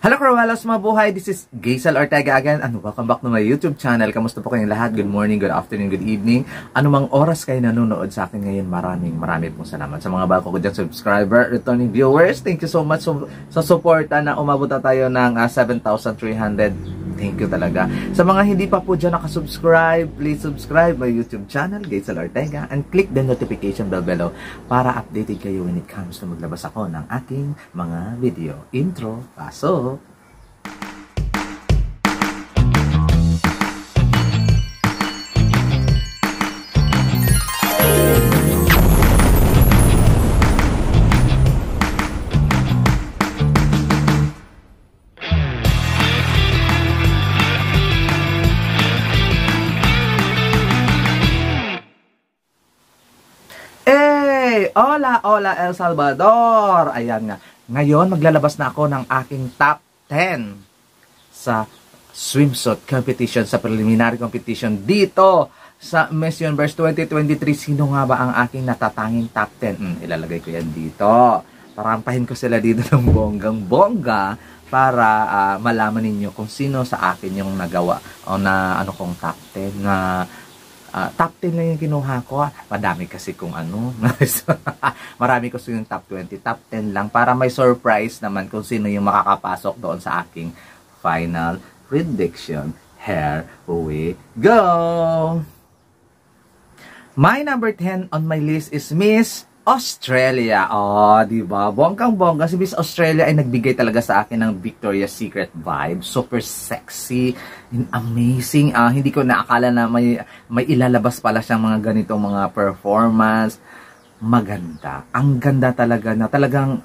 Hello Cruelos, mabuhay! This is Gaisel Ortega again and welcome back to my YouTube channel. Kamusta po kayong lahat? Good morning, good afternoon, good evening. Anumang oras kayo nanonood sa akin ngayon, maraming pong salamat. Sa mga bago ko dyan subscriber, returning viewers, thank you so much sa suporta na umabot na tayo ng 7,300. Thank you talaga. Sa mga hindi pa po dyan nakasubscribe, please subscribe my YouTube channel, Gaisel Ortega, and click the notification bell below para updated kayo when it comes to maglabas ako ng aking mga video. Intro, pasok! Hola, hola El Salvador! Ayan nga. Ngayon, maglalabas na ako ng aking top 10 sa swimsuit competition, sa preliminary competition dito sa Miss Universe 2023. Sino nga ba ang aking natatanging top 10? Ilalagay ko yan dito. Parampahin ko sila dito ng bonggang-bongga para malaman ninyo kung sino sa akin yung nagawa o na ano kong top 10 na top 10 lang yung kinuha ko. Madami kasi kung ano. Marami ko yung top 20. Top 10 lang para may surprise naman kung sino yung makakapasok doon sa aking final prediction. Here we go! My number 10 on my list is Miss Australia. Oh, diba? Bonggang-bongga. Si Miss Australia ay nagbigay talaga sa akin ng Victoria's Secret vibe. Super sexy and amazing. Hindi ko naakala na may ilalabas pala siyang mga ganitong mga performance. Maganda. Ang ganda talaga na talagang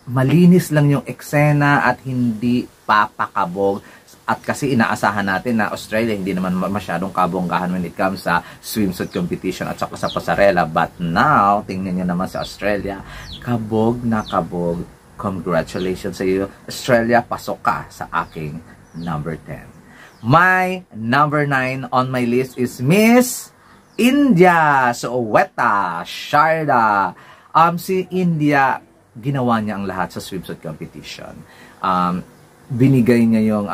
malinis lang yung eksena at hindi papakabog. At kasi inaasahan natin na Australia hindi naman masyadong kabonggahan when it comes sa swimsuit competition at saka sa pasarela. But now, tingnan nyo naman sa Australia, kabog na kabog. Congratulations sa iyo, Australia. Pasok ka sa aking number 10. My number 9 on my list is Miss India. Soweto, Sharda. Si India, ginawa niya ang lahat sa swimsuit competition. Binigay niya yung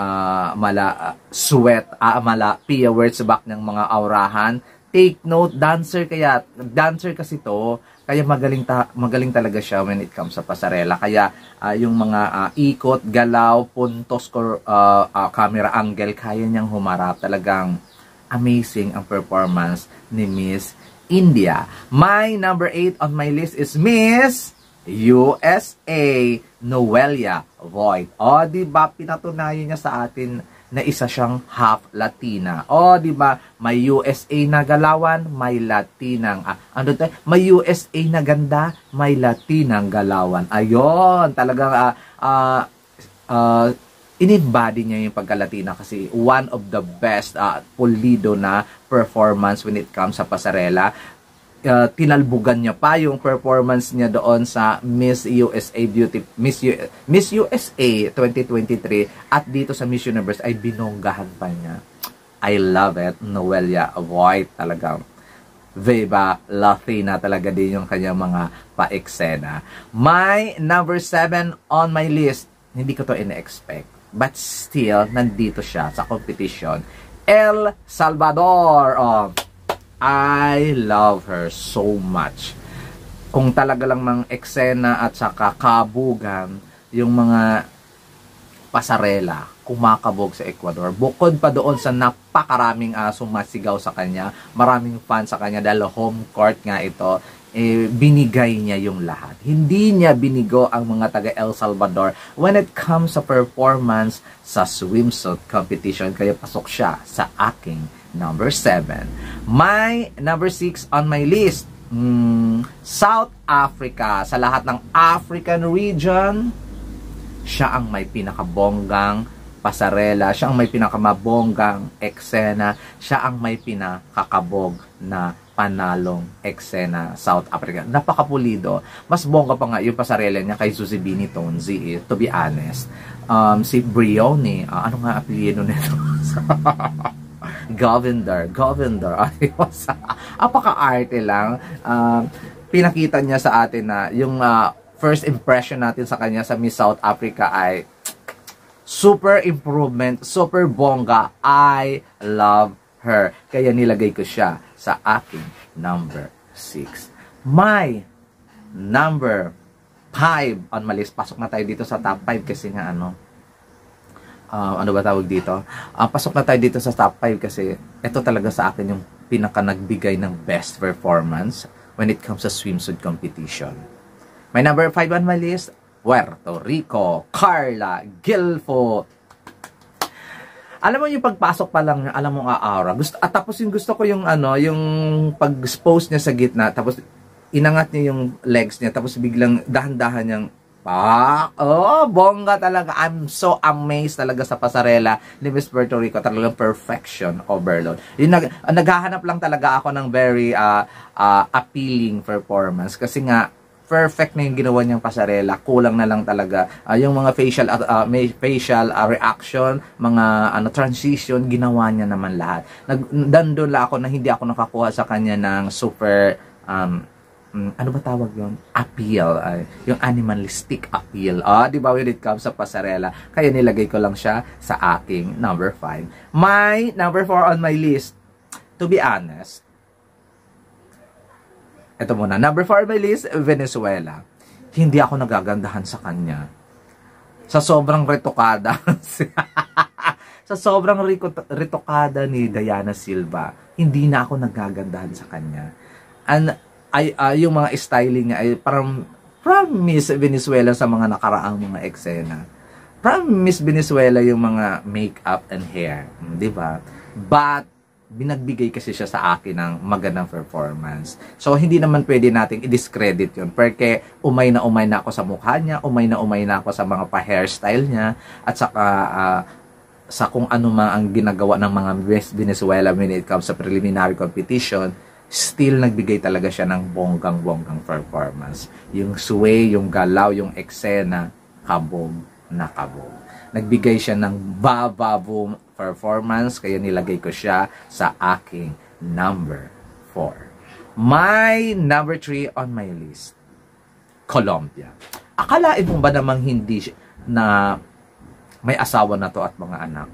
Pia Wurtzbach ng mga aurahan. Take note, dancer kasi to, kaya magaling talaga siya when it comes sa pasarela. Kaya yung mga ikot, galaw, puntos, camera angle, kaya niyang humarap. Talagang amazing ang performance ni Miss India. My number 8 on my list is Miss USA, Noelia Voigt. O, diba, pinatunayan niya sa atin na isa siyang half Latina. O, diba, may USA na galawan, may Latinang, may USA na ganda, may Latinang galawan. Ayon, talagang, in-embody niya yung pagka-Latina kasi one of the best pulido na performance when it comes sa pasarela. Tinalbugan niya pa yung performance niya doon sa Miss USA Miss USA 2023 at dito sa Miss Universe ay binonggahan pa niya. I love it. Noelia Voigt, talagang Viva Latina talaga din yung kanyang mga pa-eksena. My number 7 on my list, hindi ko to in-expect, but still nandito siya sa competition. El Salvador. I love her so much. Kung talaga lang mang eksena at saka kabugan, yung mga pasarela, kumakabog sa Ecuador. Bukod pa doon sa napakaraming sumasigaw sa kanya, maraming fans sa kanya dahil home court nga ito, binigay niya yung lahat. Hindi niya binigo ang mga taga El Salvador when it comes sa performance sa swimsuit competition. Kaya pasok siya sa aking number 7. My number 6 on my list, South Africa. Sa lahat ng African region, siya ang may pinakabonggang pasarela, siya ang may pinakamabonggang eksena, siya ang may pinakakabog na panalong eksena South Africa. Napakapulido. Mas bongga pa nga yung pasarela niya kay Zuzibini Tonzi, to be honest. Si Brioni, ano nga apelyido nito? Govender. Ayos. Apaka-arte lang. Pinakita niya sa atin na yung first impression natin sa kanya sa Miss South Africa ay super improvement, super bongga. I love her. Kaya nilagay ko siya sa aking number 6. My number 5 on my list. Pasok na tayo dito sa top 5 kasi nga ano ba tawag dito? Pasok na tayo dito sa top 5 kasi ito talaga sa akin yung pinaka nagbigay ng best performance when it comes sa swimsuit competition. My number 5 on my list, Puerto Rico, Carla Gilfo. Alam mo yung pagpasok pa lang, alam mo nga aura. Tapos yung gusto ko yung yung pag-pose niya sa gitna, tapos inangat niya yung legs niya, tapos biglang dahan-dahan niyang bongga talaga. I'm so amazed talaga sa pasarela ni Miss Puerto Rico. Talagang perfection overload. Yung naghahanap lang talaga ako ng very appealing performance. Kasi nga, perfect na yung ginawa niyang pasarela. Kulang na lang talaga. Yung mga facial reaction, mga transition, ginawa niya naman lahat. Nandun lang ako na hindi ako nakakuha sa kanya ng super ano ba tawag yun? Appeal. Yung animalistic appeal. Di ba when it comes sa pasarela? Kaya nilagay ko lang siya sa aking number 5. My number 4 on my list, to be honest, ito muna. Number 4 on my list, Venezuela. Hindi ako nagagandahan sa kanya. Sa sobrang retokada. Sa sobrang retokada ni Diana Silva, hindi na ako nagagandahan sa kanya. And yung mga styling niya ay parang from Miss Venezuela sa mga nakaraang mga eksena. From Miss Venezuela yung mga makeup and hair, di ba? But binagbigay kasi siya sa akin ng magandang performance. So hindi naman pwede nating i-discredit yun. Porque umay na ako sa mukha niya, umay na ako sa mga pa-hairstyle niya, at saka sa kung ano man ang ginagawa ng mga Miss Venezuela when it comes sa preliminary competition. Still nagbigay talaga siya ng bonggang-bonggang performance. Yung sway, yung galaw, yung eksena, kabog na kabog. Nagbigay siya ng bababong performance, kaya nilagay ko siya sa aking number 4. My number 3 on my list, Colombia. Akalain mo ba namang hindi na may asawa na to at mga anak?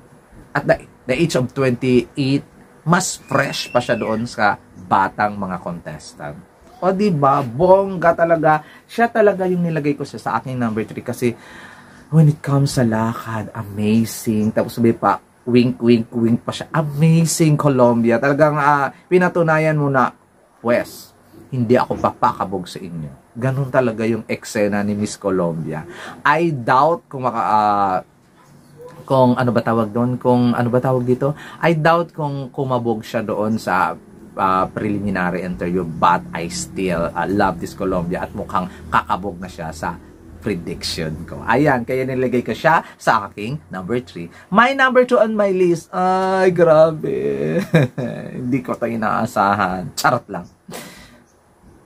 At the age of 28, mas fresh pa siya doon sa batang mga contestant. O diba, bongga talaga. Siya talaga yung nilagay ko sa aking number 3 kasi when it comes sa lakad, amazing. Tapos sabi pa, wink pa siya. Amazing Colombia. Talagang pinatunayan mo na, Wes, hindi ako papakabog sa inyo. Ganun talaga yung eksena ni Miss Colombia. I doubt kung ano ba tawag doon, I doubt kung kumabog siya doon sa preliminary interview, but I still love this Colombia at mukhang kakabog na siya sa prediction ko. Ayan, kaya nilagay ko siya sa aking number 3. My number 2 on my list, ay grabe, hindi ko tayo inaasahan. Charot lang.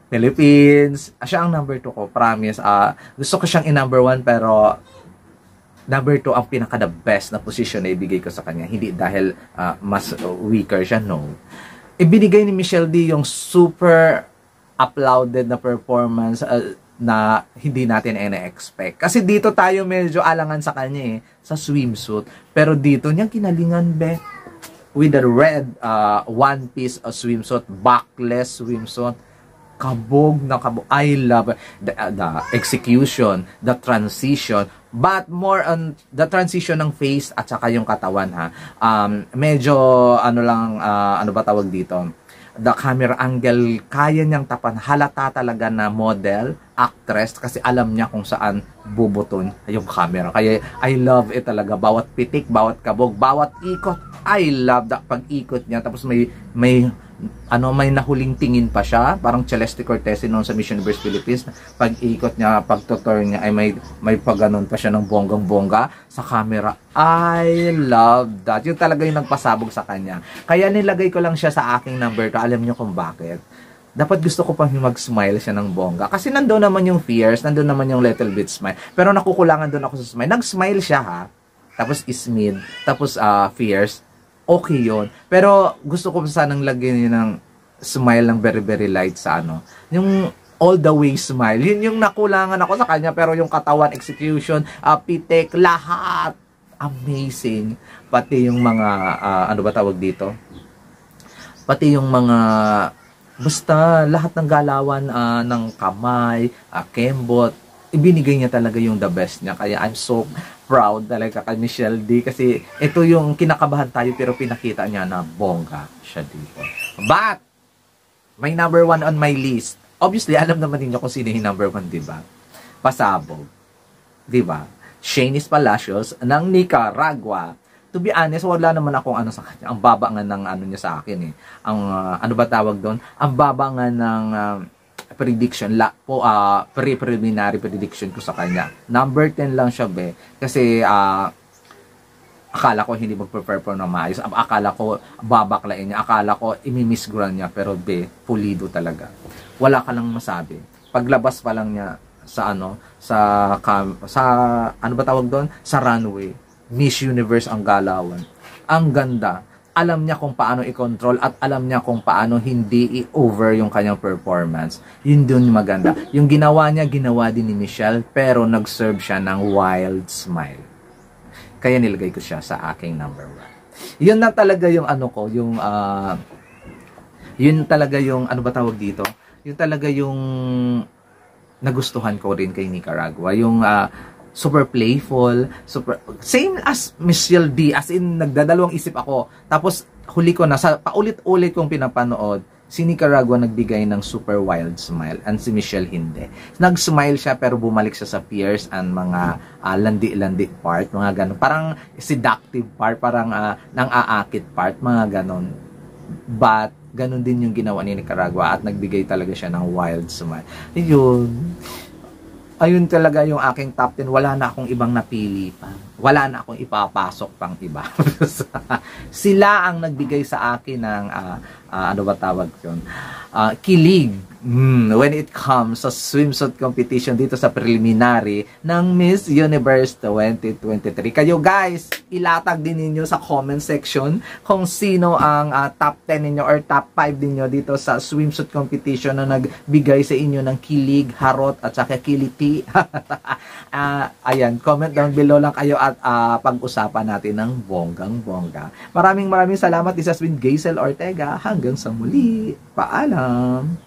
Philippines, siya ang number 2 ko, promise. Gusto ko siyang i-number 1 pero number 2 ang pinaka-the best na position na ibigay ko sa kanya. Hindi dahil mas weaker siya, no. Ibinigay ni Michelle D yung super applauded na performance na hindi natin ina-expect. Kasi dito tayo medyo alangan sa kanya sa swimsuit. Pero dito niyang kinalingan, be. With the red one piece of swimsuit, backless swimsuit. Kabog na kabog. I love the execution, the transition, but more on the transition ng face at saka yung katawan, ha. Medyo ano ba tawag dito? The camera angle, kaya niyang tapan. Halata talaga na model, actress, kasi alam niya kung saan bubuton yung camera. Kaya I love it talaga. Bawat pitik, bawat kabog, bawat ikot. I love that pag-ikot niya. Tapos may nahuling tingin pa siya, parang Celeste Cortez noon sa Miss Universe Philippines. Pag-ikot niya, pag-turn niya, ay may pag-ganon pa siya ng bonggang-bongga sa camera. I love that. Yun talaga yung nagpasabog sa kanya. Kaya nilagay ko lang siya sa aking number 2. Alam niyo kung bakit? Dapat gusto ko pang mag-smile siya ng bongga. Kasi nandoon naman yung fears, nandoon naman yung little bit smile. Pero nakukulangan doon ako sa smile. Nag-smile siya, ha? Tapos is-mid, tapos fears. Okay yun. Pero gusto ko sanang lagyan yun ng smile ng very very light sa yung all the way smile. Yun yung nakulangan ako sa kanya. Pero yung katawan, execution, pitik, lahat amazing. Pati yung mga, ano ba tawag dito? Pati yung mga, basta lahat ng galawan ng kamay, kembot, ibinigay niya talaga yung the best niya. Kaya I'm so proud talaga kay Michelle D. Kasi ito yung kinakabahan tayo pero pinakita niya na bongga siya dito. But, may number 1 on my list. Obviously, alam naman niyo kung sino yung number 1, diba? Pasabog. Diba? Shanice Palacios ng Nicaragua. To be honest, wala naman akong ano sa kanya. Ang baba nga ng ano niya sa akin eh. Ang ano ba tawag doon? Ang baba nga ng prediction preliminary prediction ko sa kanya. Number 10 lang siya be kasi akala ko hindi magpe-perform na maayos. Akala ko babaklain niya. Akala ko imi-miss ground niya pero be pulido talaga. Wala ka lang masabi. Paglabas pa lang niya sa ano sa ano ba tawag doon? Sa runway. Miss Universe ang galawan. Ang ganda. Alam niya kung paano i-control at alam niya kung paano hindi i-over yung kanyang performance. Yun dun maganda. Yung ginawa niya, ginawa din ni Michelle, pero nag-serve siya ng wild smile. Kaya nilagay ko siya sa aking number 1. Yun na talaga yung ano ko, yung yun talaga yung ano ba tawag dito? Yun talaga yung nagustuhan ko rin kay Nicaragua. Yung super playful, super same as Michelle D, as in nagdadalawang isip ako. Tapos huli ko na sa paulit-ulit kong pinapanood, si Nicaragua nagbigay ng super wild smile and si Michelle hindi. Nag-smile siya pero bumalik siya sa fierce and mga landi-landi part, mga ganun. Parang seductive part, parang nang-aakit part, mga ganun. But ganun din yung ginawa ni Nicaragua at nagbigay talaga siya ng wild smile. Yun. Ayun talaga yung aking top 10. Wala na akong ibang napili pa. Wala na akong ipapasok pang iba. Sila ang nagbigay sa akin ng ano ba tawag yun? Kilig. When it comes sa swimsuit competition dito sa preliminary ng Miss Universe 2023. Kayo guys, ilatag din ninyo sa comment section kung sino ang top 10 ninyo or top 5 ninyo dito sa swimsuit competition na nagbigay sa inyo ng kilig, harot at saka kiliti. Ayan, comment down below lang kayo at pag-usapan natin ng bonggang-bongga. Maraming salamat. This has been Gaisel Ortega. Hanggang sa muli. Paalam!